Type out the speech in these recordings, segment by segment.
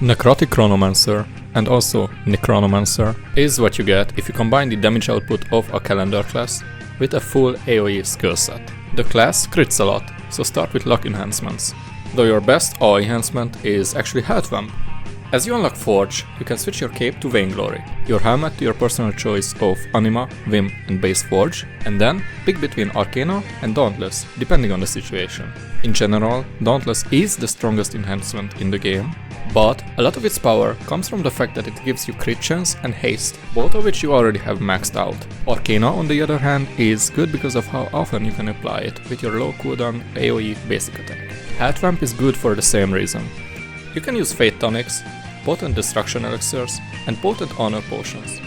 Necrotic Chronomancer, and also Nechronomancer, is what you get if you combine the damage output of a calendar class with a full AoE skill set. The class crits a lot, so start with luck enhancements, though your best AoE enhancement is actually Health Vamp. As you unlock Forge, you can switch your cape to Vainglory, your helmet to your personal choice of Anima, Vim and Base Forge, and then pick between Arcana and Dauntless, depending on the situation. In general, Dauntless is the strongest enhancement in the game, but a lot of its power comes from the fact that it gives you crit chance and haste, both of which you already have maxed out. Arcana, on the other hand, is good because of how often you can apply it with your low cooldown AoE basic attack. Health Vamp is good for the same reason. You can use Fate Tonics, potent Destruction Elixirs, and potent Honor Potions.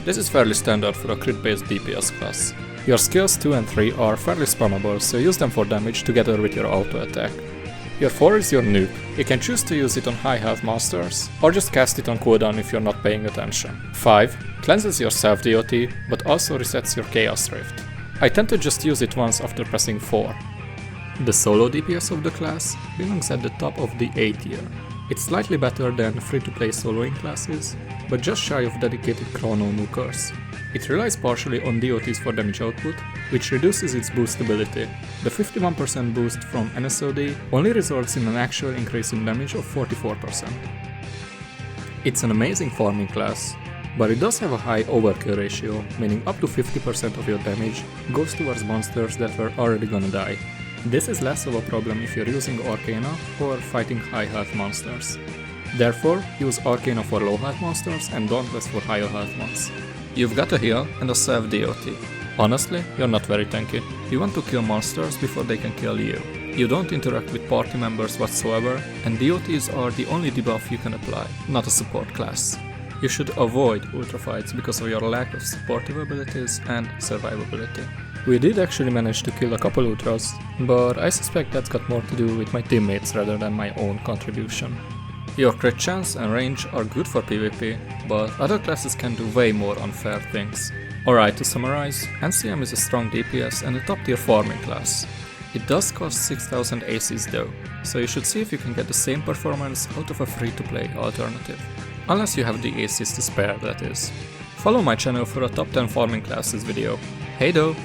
This is fairly standard for a crit-based DPS class. Your skills 2 and 3 are fairly spammable, so use them for damage together with your auto attack. Your 4 is your nuke. You can choose to use it on high health monsters, or just cast it on cooldown if you're not paying attention. 5 cleanses your self-DOT, but also resets your Chaos Rift. I tend to just use it once after pressing 4. The solo DPS of the class belongs at the top of the A tier. It's slightly better than free-to-play soloing classes, but just shy of dedicated Chrono nukers. It relies partially on DOTs for damage output, which reduces its boost ability. The 51% boost from NSOD only results in an actual increase in damage of 44%. It's an amazing farming class, but it does have a high overkill ratio, meaning up to 50% of your damage goes towards monsters that were already gonna die. This is less of a problem if you're using Arcana or fighting high health monsters. Therefore, use Arcana for low health monsters and Dauntless for higher health ones. You've got a heal and a self-DOT. Honestly, you're not very tanky. You want to kill monsters before they can kill you. You don't interact with party members whatsoever, and DOTs are the only debuff you can apply, not a support class. You should avoid ultra fights because of your lack of supportive abilities and survivability. We did actually manage to kill a couple ultras, but I suspect that's got more to do with my teammates rather than my own contribution. Your crit chance and range are good for PvP, but other classes can do way more unfair things. Alright, to summarize, NCM is a strong DPS and a top tier farming class. It does cost 6000 ACs though, so you should see if you can get the same performance out of a free-to-play alternative. Unless you have the ACs to spare, that is. Follow my channel for a top 10 farming classes video. Hey though!